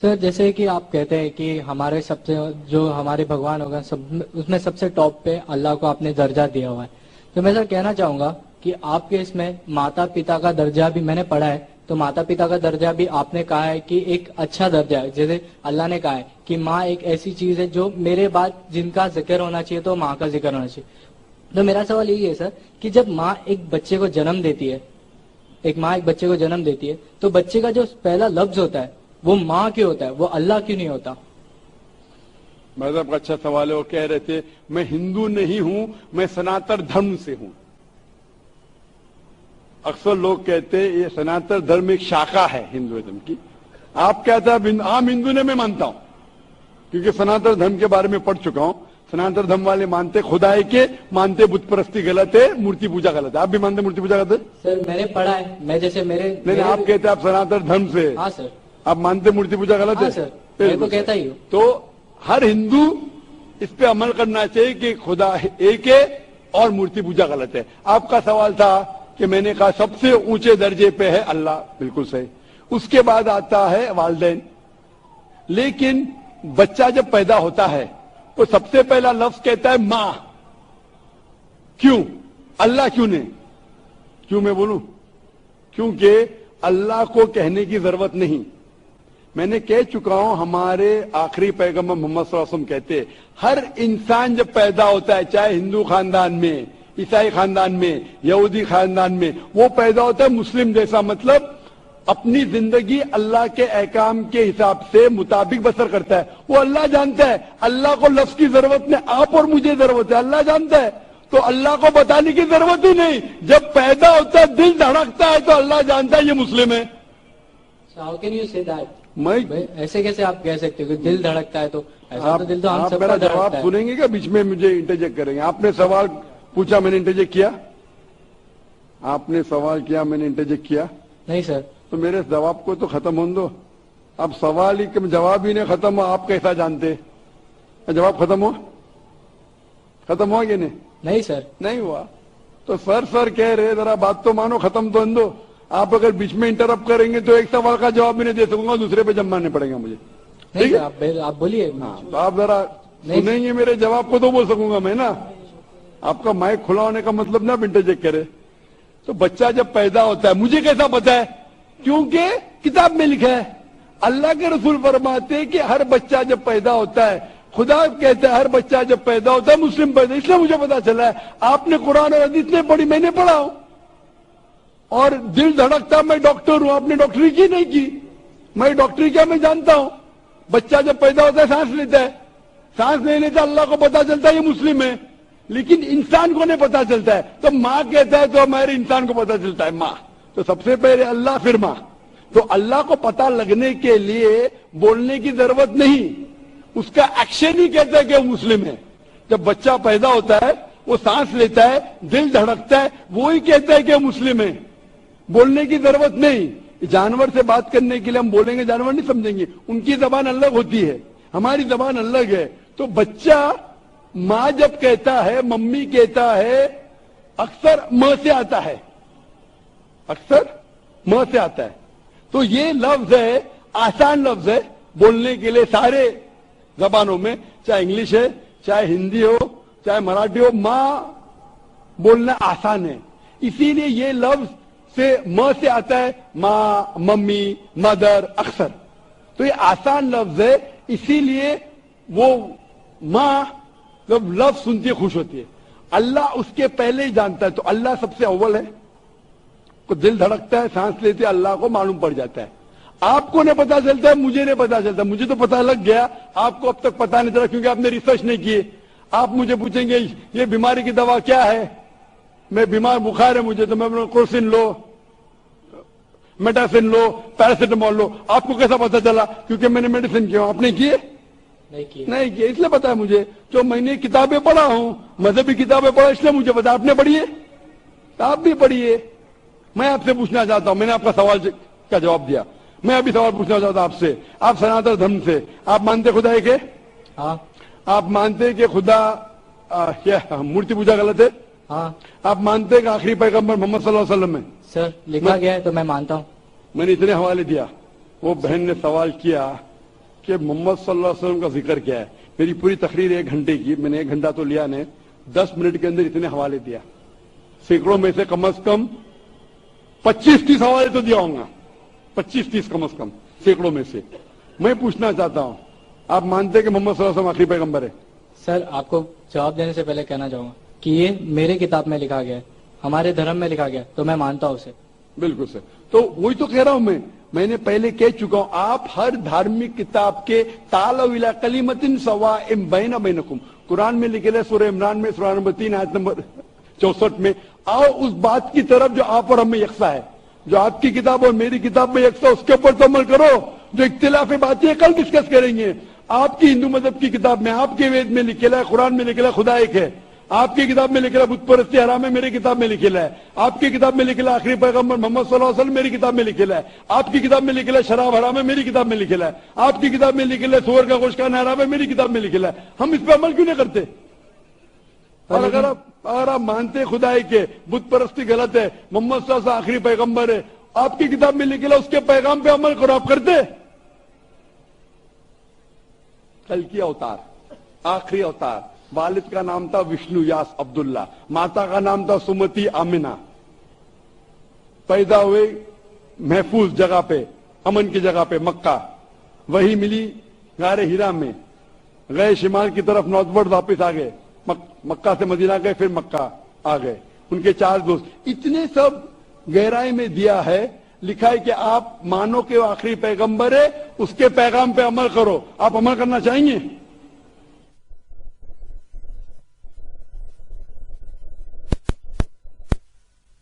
سر جیسے کہ آپ کہتے ہیں کہ ہمارے سب سے جو ہمارے بھگوان ہوگا اس میں سب سے ٹاپ پہ اللہ کو آپ نے درجہ دیا ہوا ہے، تو میں سر کہنا چاہوں گا کہ آپ کے اس میں ماتا پتا کا درجہ بھی میں نے پڑھا ہے، تو ماتا پتا کا درجہ بھی آپ نے کہا ہے کہ ایک اچھا درجہ ہے، جیسے اللہ نے کہا ہے کہ ماں ایک ایسی چیز ہے جو میرے بعد جن کا ذکر ہونا چاہیے تو ماں کا ذکر ہونا چاہیے۔ تو میرا سوال یہی ہے سر کہ جب ماں ایک بچے کو جنم دیتی ہے، تو بچے کا جو پہلا لفظ ہوتا ہے وہ ماں کیوں ہوتا ہے، وہ اللہ کیوں نہیں ہوتا؟ مذہب کا اچھا سوال ہے۔ وہ کہہ رہے تھے میں ہندو نہیں ہوں، میں سناتن دھرم سے ہوں۔ اکثر لوگ کہتے ہیں یہ سناتن دھرم ایک شاخا ہے ہندوازم کی۔ آپ کہتا ہے عام ہندو نے میں مانتا ہوں، کیونکہ سناتن دھرم کے بارے میں پڑھ چکا ہوں۔ سناتن دھرم والے مانتے خدا ہے کے، مانتے بت پرستی غلط ہے، مورتی پوجا غلط ہے۔ آپ بھی مانتے مورتی پوجا غلط ہے؟ سر میں نے پڑھا ہے، میں جیسے نہیں آپ کہتے ہیں آپ سناتن دھرم سے، ہاں سر، آپ مانتے مورتی پوجا غلط ہے؟ ہاں سر، میں تو کہتا ہی ہوں۔ تو ہر ہندو اس پہ عمل کرنا چاہیے کہ خدا ایک ہے اور مورتی پوجا غلط ہے۔ آپ کا سوال تھا کہ میں نے کہا سب سے اونچے درجے پہ ہے اللہ، بالکل صحیح، اس کے بعد آتا ہے والدین۔ لیکن بچہ جب پیدا ہوتا ہے تو سب سے پہلا لفظ کہتا ہے ماں۔ کیوں؟ اللہ کیوں نہیں؟ کیوں میں بولوں؟ کیونکہ اللہ کو کہنے کی ضرورت نہیں۔ میں نے کہہ چکا ہوں، ہمارے آخری پیغمبر محمد صلی اللہ علیہ وسلم کہتے ہیں ہر انسان جب پیدا ہوتا ہے، چاہے ہندو خاندان میں، عیسائی خاندان میں، یہودی خاندان میں، وہ پیدا ہوتا ہے مسلم جیسا، مطلب اپنی زندگی اللہ کے احکام کے حساب سے مطابق بسر کرتا ہے۔ وہ اللہ جانتا ہے، اللہ کو لفظ کی ضرورت نہیں، آپ اور مجھے ضرورت ہے، اللہ جانتا ہے، تو اللہ کو بتانے کی ضرورت ہی نہیں۔ جب پیدا ہوتا ہے دل دھڑکتا ہے تو اللہ جانتا ہے یہ مسلم ہے۔ How can you say that؟ میں ایسے کیسے آپ کہہ سکتے ہو کہ دل دھڑکتا ہے؟ تو ایسا تو دل تو ہم آپ سب میرا کا جواب دھڑکتا ہے۔ سنیں گے کیا بیچ میں مجھے انٹرجیکٹ کریں گے؟ آپ نے سوال پوچھا میں نے انٹرجیکٹ کیا؟ آپ نے سوال کیا میں نے انٹرجیکٹ کیا؟ نہیں سر۔ تو میرے جواب کو تو ختم ہونے دو۔ اب سوال ہی جواب ہی نہیں ختم ہوا، آپ کیسا جانتے؟ جواب ختم ہوا؟ ختم ہوا کہ نہیں سر۔ نہیں ہوا؟ تو سر کہہ رہے ذرا بات تو مانو، ختم تو ہونے دو۔ آپ اگر بیچ میں انٹرپٹ کریں گے تو ایک سوال کا جواب بھی نہیں دے سکوں گا، دوسرے پہ جمانے پڑے گا مجھے۔ ٹھیک ہے آپ بولیے۔ ہاں تو آپ ذرا سنیں گے میرے جواب کو تو بول سکوں گا میں نا۔ آپ کا مائک کھلا ہونے کا مطلب نہ انٹرجیکٹ کرے۔ تو بچہ جب پیدا ہوتا ہے مجھے کیسا پتا ہے؟ کیونکہ کتاب میں لکھا ہے، اللہ کے رسول فرماتے ہیں کہ ہر بچہ جب پیدا ہوتا ہے، خدا کہتا ہے ہر بچہ جب پیدا ہوتا ہے مسلم پیدا، اس لیے مجھے پتا چلا ہے۔ آپ نے قرآن اور حدیث نہیں پڑھی، میں نے پڑھا ہوں، اور دل دھڑکتا میں ڈاکٹر ہوں، آپ نے ڈاکٹری کی نہیں کی، میں ڈاکٹری کیا میں جانتا ہوں۔ بچہ جب پیدا ہوتا ہے سانس لیتا ہے، سانس نہیں لیتا اللہ کو پتا چلتا ہے یہ مسلم ہے، لیکن انسان کو نہیں پتا چلتا ہے۔ تو ماں کہتا ہے تو ہمارے انسان کو پتا چلتا ہے ماں۔ تو سب سے پہلے اللہ پھر ماں۔ تو اللہ کو پتا لگنے کے لیے بولنے کی ضرورت نہیں، اس کا ایکشن ہی کہتا ہے کہ وہ مسلم ہے۔ جب بچہ پیدا ہوتا ہے وہ سانس لیتا ہے، دل دھڑکتا ہے، وہی کہتا ہے کہ وہ مسلم ہے، بولنے کی ضرورت نہیں۔ جانور سے بات کرنے کے لیے ہم بولیں گے جانور نہیں سمجھیں گے، ان کی زبان الگ ہوتی ہے، ہماری زبان الگ ہے۔ تو بچہ ماں جب کہتا ہے، ممی کہتا ہے، اکثر ماں سے آتا ہے، اکثر ماں سے آتا ہے۔ تو یہ لفظ ہے، آسان لفظ ہے بولنے کے لیے سارے زبانوں میں، چاہے انگلش ہے، چاہے ہندی ہو، چاہے مراٹھی ہو، ماں بولنا آسان ہے۔ اسی لیے یہ لفظ سے ماں سے آتا ہے، ماں، ممی، مدر، اکثر۔ تو یہ آسان لفظ ہے، اسی لیے وہ ماں جب لفظ سنتی ہے خوش ہوتی ہے۔ اللہ اس کے پہلے ہی جانتا ہے، تو اللہ سب سے اول ہے۔ کو دل دھڑکتا ہے، سانس لیتے، اللہ کو معلوم پڑ جاتا ہے۔ آپ کو نہیں پتا چلتا ہے، مجھے نہیں پتا چلتا، مجھے تو پتا لگ گیا، آپ کو اب تک پتا نہیں چلا کیونکہ آپ نے ریسرچ نہیں کی۔ آپ مجھے پوچھیں گے یہ بیماری کی دوا کیا ہے، میں بیمار، بخار ہے مجھے، تو میں کورسن لو، میڈاسن لو، پیراسیٹامول لو۔ آپ کو کیسا پتا چلا؟ کیونکہ میں نے میڈیسن کیا۔ آپ نے کیے؟ نہیں کیے، اس لیے پتا ہے مجھے، جو میں نے کتابیں پڑھا ہوں، مذہبی کتابیں پڑھا، اس لیے مجھے پتا۔ آپ نے پڑھی ہے؟ آپ بھی پڑھیے۔ میں آپ سے پوچھنا چاہتا ہوں، میں نے آپ کا سوال کا جواب دیا، میں ابھی سوال پوچھنا چاہتا ہوں آپ سے۔ آپ سناتن دھرم سے، آپ مانتے خدا ہے کہ؟ ہاں۔ آپ مانتے کہ خدا کیا مورتی پوجا غلط ہے؟ ہاں۔ آپ مانتے کہ آخری پیغمبر محمد صلی اللہ علیہ وسلم ہے؟ سر لکھا گیا ہے تو میں مانتا ہوں۔ میں نے اتنے حوالے دیا۔ وہ بہن نے سوال کیا کہ محمد صلی اللہ علیہ وسلم کا ذکر کیا ہے. میری پوری تقریر 1 گھنٹے کی، میں نے 1 گھنٹہ تو لیا نہیں، 10 منٹ کے اندر اتنے حوالے دیا. سینکڑوں میں سے کم از کم 25-30 حوالے تو دیا ہوں گا، 25-30 کم از کم سینکڑوں میں سے. میں پوچھنا چاہتا ہوں، آپ مانتے ہیں کہ محمد صلی اللہ علیہ وسلم آخری پیغمبر ہے؟ سر آپ کو جواب دینے سے پہلے کہنا چاہوں گا کہ یہ میرے کتاب میں لکھا گیا ہے، ہمارے دھرم میں لکھا گیا، تو میں مانتا ہوں اسے. بالکل سر. تو وہی تو کہہ رہا ہوں میں نے پہلے کہہ چکا ہوں، آپ ہر دھارمک کتاب کے تعالوا الی کلمۃ سواء بین بینکم، قرآن میں لکھے ہے سورہ عمران میں سورہ نمبر 3 آیت نمبر 64 میں، آؤ اس بات کی طرف جو آپ اور ہم میں یکساں ہے. جو آپ کی کتاب اور میری کتاب میں یکساں، اس کے اوپر تو عمل کرو. جو اختلاف باتیں کل ڈسکس کریں گے. آپ کی ہندو مذہب کی کتاب میں، آپ کے وید میں لکھا ہے، قرآن میں لکھا ہے خدا ایک ہے. آپ کی کتاب میں لکھا ہے بت پرستی حرام ہے، میری کتاب میں لکھا ہے. آپ کی کتاب میں لکھا ہے آخری پیغمبر محمد صلی اللہ علیہ وسلم، میری کتاب میں لکھا ہے. آپ کی کتاب میں لکھا ہے شراب حرام ہے، میری کتاب میں لکھا ہے. آپ کی کتاب میں لکھا ہے سور کا گوشت کھانا حرام ہے، میری کتاب میں لکھا ہے. ہم اس پہ عمل کیوں نہیں کرتے؟ اور اگر آپ مانتے خدا ایک ہے، بت پرستی غلط ہے، محمد صلی اللہ علیہ وسلم آخری پیغمبر ہے، آپ کی کتاب میں لکھا ہے اس کے پیغام پہ عمل کرو، آپ کرتے؟ کلکی اوتار، آخری اوتار. والد کا نام تھا وشنو یاس عبداللہ، ماتا کا نام تھا سمتی آمنہ. پیدا ہوئے محفوظ جگہ پہ، امن کی جگہ پہ، مکہ. وہی ملی غار ہیرا میں. گئے شمال کی طرف نارتھ ورڈ، واپس آ گئے. مکہ سے مدینہ گئے، پھر مکہ آ گئے. ان کے 4 دوست. اتنے سب گہرائی میں دیا ہے، لکھا ہے کہ آپ مانو کہ وہ آخری پیغمبر ہے، اس کے پیغام پہ عمل کرو. آپ عمل کرنا چاہیں گے؟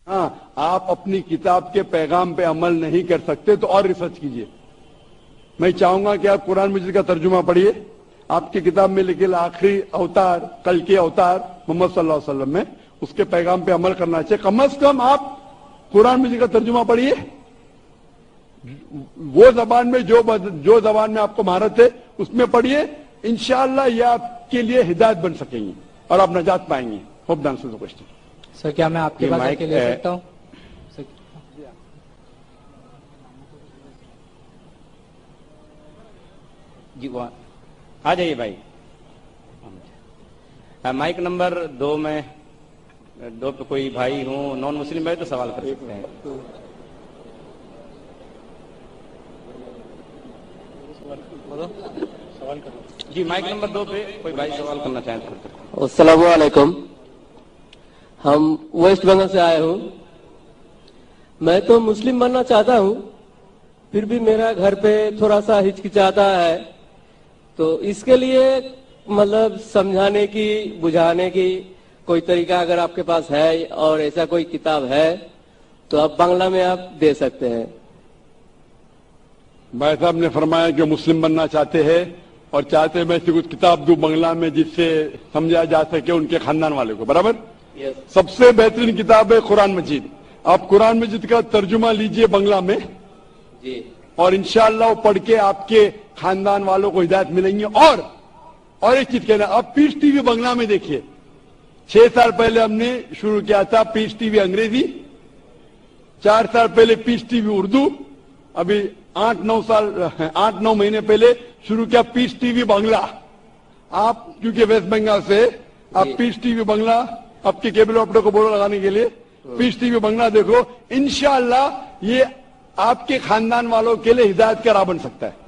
ہاں، آپ اپنی کتاب کے پیغام پہ عمل نہیں کر سکتے تو اور ریسرچ کیجئے. میں چاہوں گا کہ آپ قرآن مجید کا ترجمہ پڑھیے. آپ کی کتاب میں لکھے آخری اوتار، کل کے اوتار محمد صلی اللہ علیہ وسلم میں، اس کے پیغام پہ عمل کرنا چاہیے. کم از کم آپ قرآن مجید کا ترجمہ پڑھیے. وہ زبان میں جو زبان میں آپ کو مہارت ہے اس میں پڑھیے. انشاءاللہ یہ آپ کے لیے ہدایت بن سکیں گی اور آپ نجات پائیں گے. ہوپ ڈانس دا کوسچن. سر کیا میں آپ کے پاس کے لے سکتا ہوں؟ جی وہ آ جائیے بھائی. مائک نمبر 2 میں 2 پہ کوئی بھائی ہوں نان مسلم بھائی تو سوال کر سکتے ہیں. جی مائک نمبر 2 پہ کوئی بھائی سوال کرنا چاہیں تو. السلام علیکم. ہم ویسٹ بنگال سے آئے ہوں. میں تو مسلم بننا چاہتا ہوں، پھر بھی میرا گھر پہ تھوڑا سا ہچکچاتا ہے. تو اس کے لیے مطلب سمجھانے کی، بجھانے کی کوئی طریقہ اگر آپ کے پاس ہے اور ایسا کوئی کتاب ہے تو آپ بنگلہ میں آپ دے سکتے ہیں. بھائی صاحب نے فرمایا کہ مسلم بننا چاہتے ہیں اور چاہتے ہیں میں سے کچھ کتاب دوں بنگلہ میں جس سے سمجھا جا سکے ان کے خاندان والے کو. برابر؟ سب سے بہترین کتاب ہے قرآن مجید. آپ قرآن مجید کا ترجمہ لیجئے بنگلہ میں جی، اور انشاءاللہ وہ پڑھ کے آپ کے خاندان والوں کو ہدایت ملیں گی. اور ایک چیز کہنا، آپ پیس ٹی وی بنگلہ میں دیکھیے. 6 سال پہلے ہم نے شروع کیا تھا پیس ٹی وی انگریزی، 4 سال پہلے پیس ٹی وی اردو، ابھی 8-9 مہینے پہلے شروع کیا پیس ٹی وی بنگلہ. آپ کیونکہ ویسٹ بنگال سے، آپ پیس ٹی وی بنگلہ، آپ کے کیبل آپریٹر کو بورڈ لگانے کے لیے پیس ٹی وی بنگلہ دیکھو. انشاءاللہ یہ آپ کے خاندان والوں کے لیے ہدایت کا راہ بن سکتا ہے.